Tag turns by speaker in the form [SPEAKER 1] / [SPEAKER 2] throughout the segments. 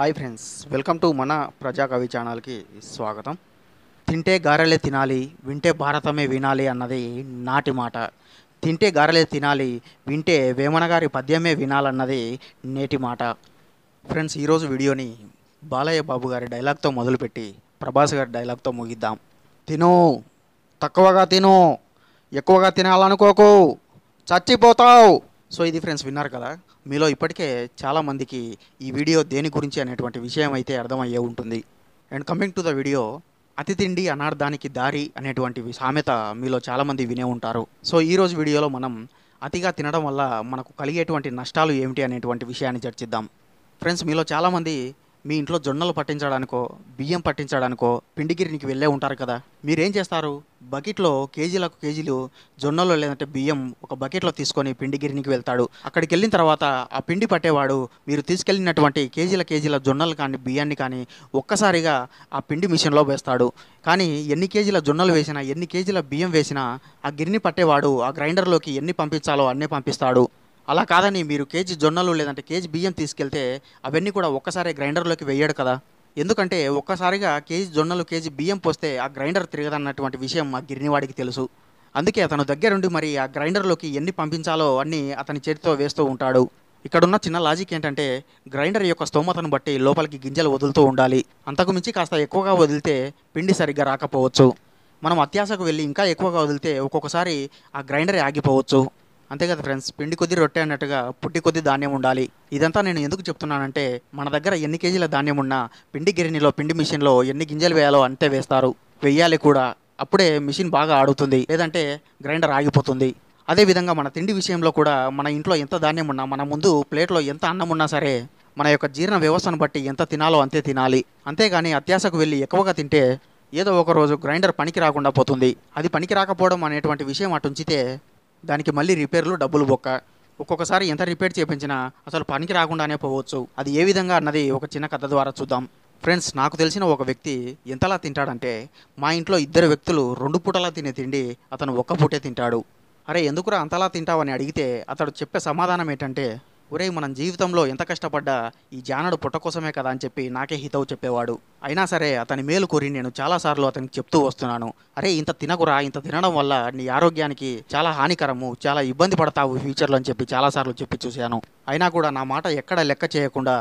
[SPEAKER 1] Hi friends, welcome to మన ప్రజాకవి ఛానల్కి స్వాగతం. తింటే గారెలే తినాలి, వింటే భారతమే వినాలి అన్నది నాటి మాట. తింటే గారెలే తినాలి, వింటే వేమన గారి పద్యమే వినాలన్నది నేటి మాట. ఫ్రెండ్స్, ఈరోజు వీడియోని బాలయ్య బాబు గారి డైలాగ్తో మొదలుపెట్టి ప్రభాస్ గారి డైలాగ్తో ముగిద్దాం. తిను, తక్కువగా తిను, ఎక్కువగా తినాలనుకోకు, చచ్చిపోతావు. సో ఇది ఫ్రెండ్స్, విన్నారు కదా. మీలో ఇప్పటికే చాలామందికి ఈ వీడియో దేని గురించి అనేటువంటి విషయం అయితే అర్థమయ్యే ఉంటుంది. And coming to the video, అతి తిండి అనార్థానికి దారి అనేటువంటి సామెత మీలో చాలామంది వినే ఉంటారు. సో ఈరోజు వీడియోలో మనం అతిగా తినడం వల్ల మనకు కలిగేటువంటి నష్టాలు ఏమిటి అనేటువంటి విషయాన్ని చర్చిద్దాం. ఫ్రెండ్స్, మీలో చాలామంది మీ ఇంట్లో జొన్నలు పట్టించడానికో బియ్యం పట్టించడానికో పిండిగిరికి వెళ్ళే ఉంటారు కదా. మీరేం చేస్తారు? బకెట్లో కేజీలకు కేజీలు జొన్నలు లేదంటే బియ్యం ఒక బకెట్లో తీసుకొని పిండిగిరికి వెళ్తాడు. అక్కడికి వెళ్ళిన తర్వాత ఆ పిండి పట్టేవాడు మీరు తీసుకెళ్ళినటువంటి కేజీల జొన్నలు కానీ బియ్యాన్ని కానీ ఒక్కసారిగా ఆ పిండి మిషన్లో వేస్తాడు. కానీ ఎన్ని కేజీల జొన్నలు వేసినా, ఎన్ని కేజీల బియ్యం వేసినా ఆ గిరిని పట్టేవాడు ఆ గ్రైండర్లోకి ఎన్ని పంపించాలో అన్నీ పంపిస్తాడు. అలా కాదని మీరు కేజీ జొన్నలు లేదంటే కేజీ బియ్యం తీసుకెళ్తే అవన్నీ కూడా ఒక్కసారి గ్రైండర్లోకి వేయడు కదా. ఎందుకంటే ఒక్కసారిగా కేజీ జొన్నలు కేజీ బియ్యం పోస్తే ఆ గ్రైండర్ తిరగదన్నటువంటి విషయం ఆ గిరినివాడికి తెలుసు. అందుకే అతను దగ్గరుండి మరి ఆ గ్రైండర్లోకి ఎన్ని పంపించాలో అన్నీ అతని చేతితో వేస్తూ ఉంటాడు. ఇక్కడున్న చిన్న లాజిక్ ఏంటంటే, గ్రైండర్ యొక్క స్తోమతను బట్టి లోపలికి గింజలు వదులుతూ ఉండాలి. అంతకు మించి కాస్త ఎక్కువగా వదిలితే పిండి సరిగ్గా రాకపోవచ్చు. మనం అత్యాశకు వెళ్ళి ఇంకా ఎక్కువగా వదిలితే ఒక్కొక్కసారి ఆ గ్రైండరే ఆగిపోవచ్చు. అంతే కదా ఫ్రెండ్స్, పిండి కొద్ది రొట్టె అన్నట్టుగా పుట్టి కొద్ది ధాన్యం ఉండాలి. ఇదంతా నేను ఎందుకు చెప్తున్నానంటే, మన దగ్గర ఎన్ని కేజీల ధాన్యం ఉన్నా పిండి గిరినిలో పిండి మిషన్లో ఎన్ని గింజలు వేయాలో అంతే వేస్తారు, వెయ్యాలి కూడా. అప్పుడే మిషన్ బాగా ఆడుతుంది, లేదంటే గ్రైండర్ ఆగిపోతుంది. అదేవిధంగా మన తిండి విషయంలో కూడా మన ఇంట్లో ఎంత ధాన్యం ఉన్నా, మన ముందు ప్లేట్లో ఎంత అన్నం ఉన్నా సరే మన యొక్క జీర్ణ వ్యవస్థను బట్టి ఎంత తినాలో అంతే తినాలి. అంతేగాని అత్యాశకు వెళ్ళి ఎక్కువగా తింటే ఏదో ఒక రోజు గ్రైండర్ పనికి రాకుండా పోతుంది. అది పనికి రాకపోవడం అనేటువంటి విషయం అటు ఉంచితే దానికి మళ్ళీ రిపేర్లు డబ్బులు బొక్క. ఒక్కొక్కసారి ఎంత రిపేర్ చేయించినా అసలు పనికి రాకుండానే పోవచ్చు. అది ఏ విధంగా అన్నది ఒక చిన్న కథ ద్వారా చూద్దాం. ఫ్రెండ్స్, నాకు తెలిసిన ఒక వ్యక్తి ఎంతలా తింటాడంటే, మా ఇంట్లో ఇద్దరు వ్యక్తులు 2 పూటలా తినే తిండి అతను ఒక్క పూటే తింటాడు. అరే ఎందుకురా అంతలా తింటావని అడిగితే అతడు చెప్పే సమాధానం ఏంటంటే, ఒరేయ్ మనం జీవితంలో ఎంత కష్టపడ్డా ఈ జానడు పుట్ట కోసమే కదా అని చెప్పి నాకే హితవు చెప్పేవాడు. అయినా సరే అతని మేలు కోరి నేను చాలాసార్లు అతనికి చెప్తూ వస్తున్నాను, అరే ఇంత తినకురా, ఇంత తినడం వల్ల నీ ఆరోగ్యానికి చాలా హానికరము, చాలా ఇబ్బంది పడతావు ఫ్యూచర్లో అని చెప్పి చాలాసార్లు చెప్పి చూశాను. అయినా కూడా నా మాట ఎక్కడ లెక్క చేయకుండా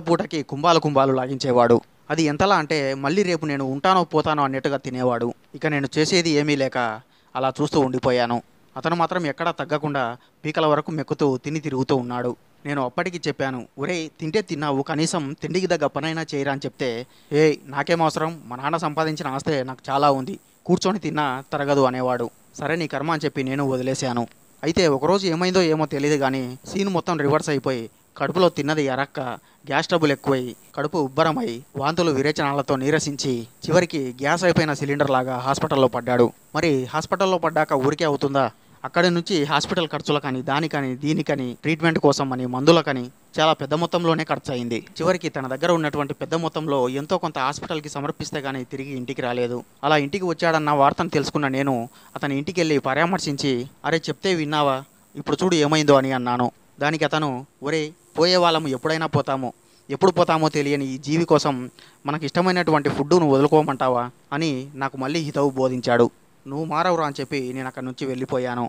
[SPEAKER 1] పూటకి కుంభాలు లాగించేవాడు. అది ఎంతలా అంటే మళ్ళీ రేపు నేను ఉంటానో పోతానో అన్నట్టుగా తినేవాడు. ఇక నేను చేసేది ఏమీ లేక అలా చూస్తూ ఉండిపోయాను. అతను మాత్రం ఎక్కడా తగ్గకుండా పీకల వరకు మెక్కుతూ తిని తిరుగుతూ ఉన్నాడు. నేను అప్పటికి చెప్పాను, ఒరే తింటే తిన్నావు, కనీసం తిండికి దగ్గ పనైనా చేయరా అని చెప్తే, నాకేం అవసరం, మా నాన్న సంపాదించిన ఆస్తే నాకు చాలా ఉంది, కూర్చొని తిన్నా తరగదు అనేవాడు. సరే నీ కర్మ అని చెప్పి నేను వదిలేశాను. అయితే ఒకరోజు ఏమైందో ఏమో తెలియదు కానీ సీన్ మొత్తం రివర్స్ అయిపోయి కడుపులో తిన్నది ఎరక్క, గ్యాస్ ట్రబుల్ ఎక్కువై కడుపు ఉబ్బరమై వాంతులు విరేచనాలతో నీరసించి చివరికి గ్యాస్ అయిపోయిన సిలిండర్ లాగా హాస్పిటల్లో పడ్డాడు. మరి హాస్పిటల్లో పడ్డాక ఊరికే అవుతుందా? అక్కడి నుంచి హాస్పిటల్ ఖర్చులకని, దానికని దీనికని, ట్రీట్మెంట్ కోసం అని, మందులకని చాలా పెద్ద మొత్తంలోనే ఖర్చు అయింది. చివరికి తన దగ్గర ఉన్నటువంటి పెద్ద మొత్తంలో ఎంతో కొంత హాస్పిటల్కి సమర్పిస్తే కానీ తిరిగి ఇంటికి రాలేదు. అలా ఇంటికి వచ్చాడన్న వార్తను తెలుసుకున్న నేను అతని ఇంటికి వెళ్ళి పరామర్శించి, అరే చెప్తే విన్నావా, ఇప్పుడు చూడు ఏమైందో అని అన్నాను. దానికి అతను, ఒరే పోయే వాళ్ళము ఎప్పుడైనా పోతాము, ఎప్పుడు పోతామో తెలియని ఈ జీవి కోసం మనకి ఇష్టమైనటువంటి ఫుడ్డును వదులుకోమంటావా అని నాకు మళ్ళీ హితవు బోధించాడు. నువ్వు మారవురా అని చెప్పి నేను అక్కడి నుంచి వెళ్ళిపోయాను.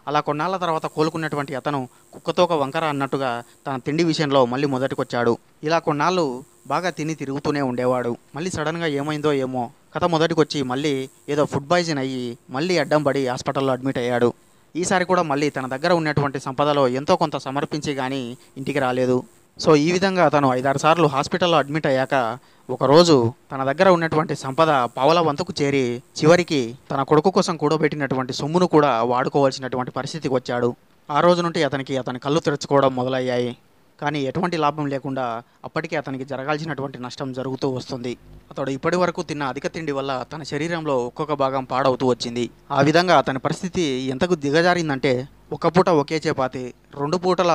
[SPEAKER 1] అలా కొన్నాళ్ళ తర్వాత కోలుకున్నటువంటి అతను కుక్కతో ఒక వంకర అన్నట్టుగా తన తిండి విషయంలో మళ్ళీ మొదటికొచ్చాడు. ఇలా కొన్నాళ్ళు బాగా తిని తిరుగుతూనే ఉండేవాడు. మళ్ళీ సడన్గా ఏమైందో ఏమో కథ మొదటికొచ్చి మళ్ళీ ఏదో ఫుడ్ పాయిజన్ అయ్యి మళ్ళీ అడ్డం పడి హాస్పిటల్లో అడ్మిట్ అయ్యాడు. ఈసారి కూడా మళ్ళీ తన దగ్గర ఉన్నటువంటి సంపదలో ఎంతో కొంత సమర్పించి కానీ ఇంటికి రాలేదు. సో ఈ విధంగా అతను 5-6 సార్లు హాస్పిటల్లో అడ్మిట్ అయ్యాక ఒకరోజు తన దగ్గర ఉన్నటువంటి సంపద పావల వంతుకు చేరి చివరికి తన కొడుకు కోసం కూడబెట్టినటువంటి సొమ్మును కూడా వాడుకోవాల్సినటువంటి పరిస్థితికి వచ్చాడు. ఆ రోజు నుండి అతని కళ్ళు తెరుచుకోవడం మొదలయ్యాయి. కానీ ఎటువంటి లాభం లేకుండా అప్పటికే అతనికి జరగాల్సినటువంటి నష్టం జరుగుతూ వస్తుంది. అతడు ఇప్పటి వరకు తిన్న అధిక తిండి వల్ల తన శరీరంలో ఒక్కొక్క భాగం పాడవుతూ వచ్చింది. ఆ విధంగా అతని పరిస్థితి ఎంతకు దిగజారిందంటే, ఒక పూట ఒకే చపాతి, 2 పూటల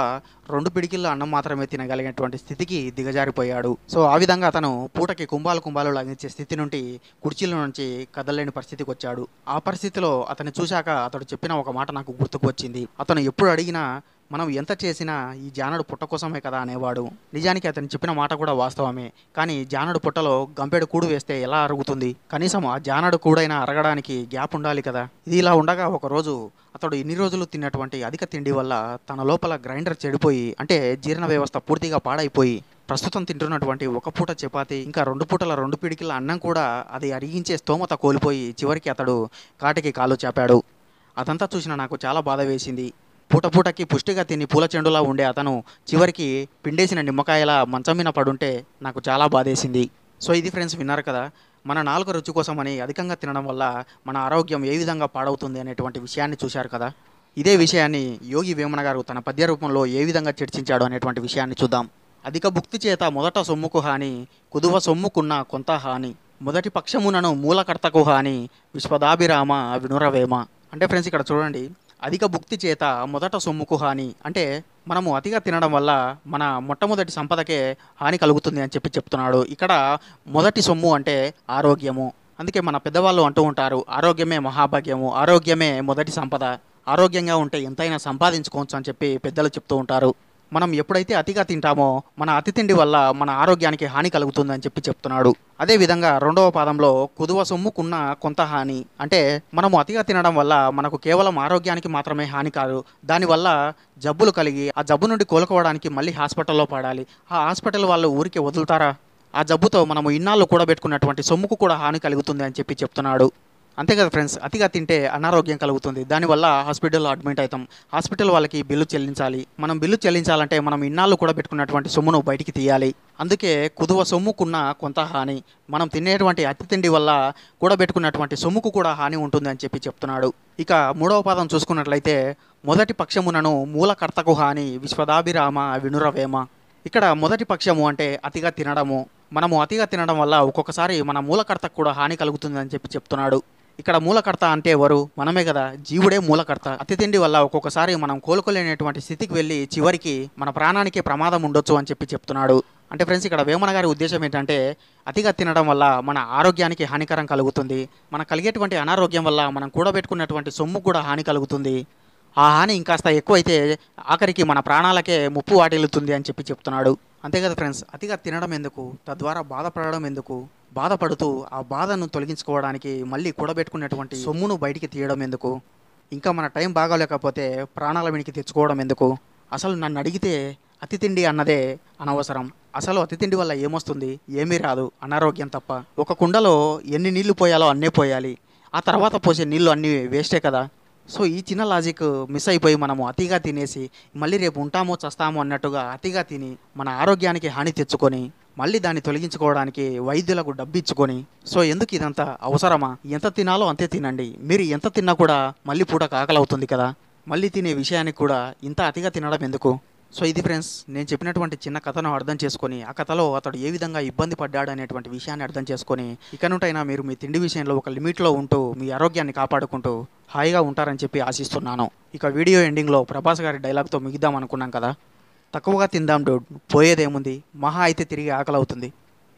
[SPEAKER 1] 2 పిడికిళ్ళ అన్నం మాత్రమే తినగలిగినటువంటి స్థితికి దిగజారిపోయాడు. సో ఆ విధంగా అతను పూటకి కుంభాలు లాగించే స్థితి నుండి కుర్చీల నుంచి కదలలేని పరిస్థితికి వచ్చాడు. ఆ పరిస్థితిలో అతన్ని చూశాక అతడు చెప్పిన ఒక మాట నాకు గుర్తుకు వచ్చింది. అతను ఎప్పుడు అడిగినా మనం ఎంత చేసినా ఈ జానడు పుట్ట కోసమే కదా అనేవాడు. నిజానికి అతను చెప్పిన మాట కూడా వాస్తవమే. కానీ జానడు పుట్టలో గంపెడు కూడు వేస్తే ఎలా అరుగుతుంది? కనీసం ఆ జానడు కూడైనా అరగడానికి గ్యాప్ ఉండాలి కదా. ఇది ఇలా ఉండగా ఒకరోజు అతడు ఇన్ని రోజులు తిన్నటువంటి అధిక తిండి వల్ల తన లోపల గ్రైండర్ చెడిపోయి, అంటే జీర్ణ వ్యవస్థ పూర్తిగా పాడైపోయి, ప్రస్తుతం తింటున్నటువంటి ఒక పూట చపాతి ఇంకా 2 పూటల 2 పిడికిల అన్నం కూడా అది అరిగించే స్తోమత కోల్పోయి చివరికి అతడు కాటికి కాలు చాపాడు. అదంతా చూసిన నాకు చాలా బాధ వేసింది. పూట పూటకి పుష్టిగా తిని పూల చెండులా ఉండే అతను చివరికి పిండేసిన నిమ్మకాయలా మంచం మీద పడుంటే నాకు చాలా బాధేసింది. సో ఇది ఫ్రెండ్స్, విన్నారు కదా, మన నాలుక రుచి కోసమని అధికంగా తినడం వల్ల మన ఆరోగ్యం ఏ విధంగా పాడవుతుంది అనేటువంటి విషయాన్ని చూశారు కదా. ఇదే విషయాన్ని యోగి వేమన గారు తన పద్య రూపంలో ఏ విధంగా చర్చించాడు అనేటువంటి విషయాన్ని చూద్దాం. అధిక భుక్తి చేత మొదట సొమ్ముకు హాని, కుదువ సొమ్ముకున్న కొంత హాని, మొదటి పక్షమునను మూలకర్తకు హాని, విశ్వదాభిరామ వినురవేమ. అంటే ఫ్రెండ్స్ ఇక్కడ చూడండి, అధిక భుక్తి చేత మొదట సొమ్ముకు హాని అంటే మనము అతిగా తినడం వల్ల మన మొట్టమొదటి సంపదకే హాని కలుగుతుంది అని చెప్తున్నాడు. ఇక్కడ మొదటి సొమ్ము అంటే ఆరోగ్యము. అందుకే మన పెద్దవాళ్ళు అంటూ ఉంటారు, ఆరోగ్యమే మహాభాగ్యము, ఆరోగ్యమే మొదటి సంపద, ఆరోగ్యంగా ఉంటే ఎంతైనా సంపాదించుకోవచ్చు అని చెప్పి పెద్దలు చెప్తూ ఉంటారు. మనం ఎప్పుడైతే అతిగా తింటామో మన అతి తిండి వల్ల మన ఆరోగ్యానికి హాని కలుగుతుందని చెప్తున్నాడు. అదేవిధంగా 2వ పాదంలో కుదువ సొమ్ముకున్న కొంత హాని అంటే మనము అతిగా తినడం వల్ల మనకు కేవలం ఆరోగ్యానికి మాత్రమే హాని కాదు, దానివల్ల జబ్బులు కలిగి ఆ జబ్బు నుండి కోలుకోవడానికి మళ్ళీ హాస్పిటల్లో పడాలి. ఆ హాస్పిటల్ వాళ్ళు ఊరికే వదులుతారా? ఆ జబ్బుతో మనము ఇన్నాళ్ళు కూడబెట్టుకున్నటువంటి సొమ్ముకు కూడా హాని కలుగుతుంది అని చెప్తున్నాడు. అంతే కదా ఫ్రెండ్స్, అతిగా తింటే అనారోగ్యం కలుగుతుంది, దానివల్ల హాస్పిటల్లో అడ్మిట్ అవుతాం, హాస్పిటల్ వాళ్ళకి బిల్లు చెల్లించాలి. మనం బిల్లు చెల్లించాలంటే మనం ఇన్నాళ్ళు కూడా పెట్టుకున్నటువంటి సొమ్మును బయటికి తీయాలి. అందుకే కుదువ సొమ్ముకున్న కొంత హాని, మనం తినేటువంటి అతి తిండి వల్ల కూడబెట్టుకున్నటువంటి సొమ్ముకు కూడా హాని ఉంటుంది అని చెప్తున్నాడు. ఇక 3వ పాదం చూసుకున్నట్లయితే మొదటి పక్షమునను మూలకర్తకు హాని, విశ్వదాభిరామ వినురవేమ. ఇక్కడ మొదటి పక్షము అంటే అతిగా తినడము. మనము అతిగా తినడం వల్ల ఒక్కొక్కసారి మన మూలకర్తకు కూడా హాని కలుగుతుందని చెప్తున్నాడు. ఇక్కడ మూలకర్త అంటే ఎవరు? మనమే కదా, జీవుడే మూలకర్త. అతి తిండి వల్ల ఒక్కొక్కసారి మనం కోలుకోలేనటువంటి స్థితికి వెళ్ళి చివరికి మన ప్రాణానికే ప్రమాదం ఉండొచ్చు అని చెప్తున్నాడు. అంటే ఫ్రెండ్స్, ఇక్కడ వేమన గారి ఉద్దేశం ఏంటంటే అతిగా తినడం వల్ల మన ఆరోగ్యానికి హానికరం కలుగుతుంది, మనకు కలిగేటువంటి అనారోగ్యం వల్ల మనం కూడబెట్టుకున్నటువంటి సొమ్ము కూడా హాని కలుగుతుంది. ఆ హాని ఇంకాస్త ఎక్కువైతే ఆఖరికి మన ప్రాణాలకే ముప్పు వాటిల్లుతుంది అని చెప్తున్నాడు. అంతే కదా ఫ్రెండ్స్, అతిగా తినడం ఎందుకు, తద్వారా బాధపడడం ఎందుకు, బాధపడుతూ ఆ బాధను తొలగించుకోవడానికి మళ్ళీ కూడబెట్టుకున్నటువంటి సొమ్మును బయటికి తీయడం ఎందుకు, ఇంకా మన టైం బాగాలేకపోతే ప్రాణాల వెనికి తెచ్చుకోవడం ఎందుకు? అసలు నన్ను అడిగితే అతి తిండి అన్నదే అనవసరం. అసలు అతి తిండి వల్ల ఏమొస్తుంది? ఏమీ రాదు, అనారోగ్యం తప్ప. ఒక కుండలో ఎన్ని నీళ్లు పోయాలో అన్నే పోయాలి, ఆ తర్వాత పోసే నీళ్లు అన్నీ వేస్టే కదా. సో ఈ చిన్న లాజిక్ మిస్ అయిపోయి మనము అతిగా తినేసి మళ్ళీ రేపు ఉంటామో చస్తామో అన్నట్టుగా అతిగా తిని మన ఆరోగ్యానికి హాని తెచ్చుకొని మళ్ళీ దాన్ని తొలగించుకోవడానికి వైద్యులకు డబ్బు ఇచ్చుకొని, సో ఎందుకు ఇదంతా అవసరమా? ఎంత తినాలో అంతే తినండి. మీరు ఎంత తిన్నా కూడా మళ్ళీ పూట ఆకలి అవుతుంది కదా, మళ్ళీ తినే విషయానికి కూడా ఇంత అతిగా తినడం ఎందుకు? సో ఇది ఫ్రెండ్స్, నేను చెప్పినటువంటి చిన్న కథను అర్థం చేసుకొని ఆ కథలో అతడు ఏ విధంగా ఇబ్బంది పడ్డాడు అనేటువంటి విషయాన్ని అర్థం చేసుకొని ఇక నుంటైనా మీరు మీ తిండి విషయంలో ఒక లిమిట్లో ఉంటూ మీ ఆరోగ్యాన్ని కాపాడుకుంటూ హాయిగా ఉంటారని చెప్పి ఆశిస్తున్నాను. ఇక వీడియో ఎండింగ్లో ప్రభాస్ గారి డైలాగ్తో ముగిద్దాం అనుకున్నాం కదా, తక్కువగా తిందాం డూడ్, పోయేదేముంది, మహా అయితే తిరిగి ఆకలి అవుతుంది.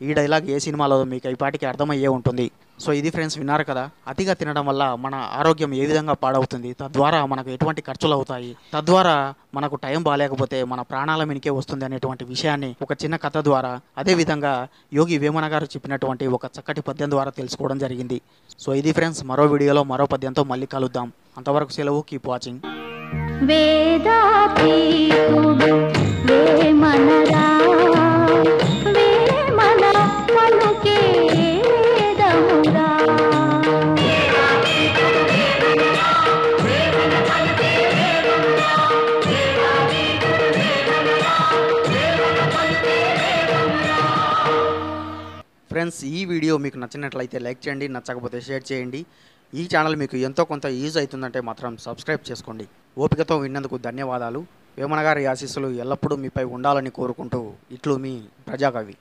[SPEAKER 1] ఈ డైలాగ్ ఏ సినిమాలో మీకు ఈ పాటికి అర్థమయ్యే ఉంటుంది. సో ఇది ఫ్రెండ్స్, విన్నారు కదా, అతిగా తినడం వల్ల మన ఆరోగ్యం ఏ విధంగా పాడవుతుంది, తద్వారా మనకు ఎటువంటి ఖర్చులు అవుతాయి, తద్వారా మనకు టైం బాగాలేకపోతే మన ప్రాణాల మీనికే వస్తుంది అనేటువంటి విషయాన్ని ఒక చిన్న కథ ద్వారా, అదేవిధంగా యోగి వేమన గారు చెప్పినటువంటి ఒక చక్కటి పద్యం ద్వారా తెలుసుకోవడం జరిగింది. సో ఇది ఫ్రెండ్స్, మరో వీడియోలో మరో పద్యంతో మళ్ళీ కలుద్దాం. అంతవరకు సెలవు, కీప్ వాచింగ్. ఫ్రెండ్స్, ఈ వీడియో మీకు నచ్చినట్లయితే లైక్ చేయండి, నచ్చకపోతే షేర్ చేయండి. ఈ ఛానల్ మీకు ఎంతో కొంత యూజ్ అవుతుందంటే మాత్రం సబ్స్క్రైబ్ చేసుకోండి. ఓపికతో విన్నందుకు ధన్యవాదాలు. వేమన గారి ఆశీస్సులు ఎల్లప్పుడూ మీపై ఉండాలని కోరుకుంటూ ఇట్లు మీ ప్రజాకవి.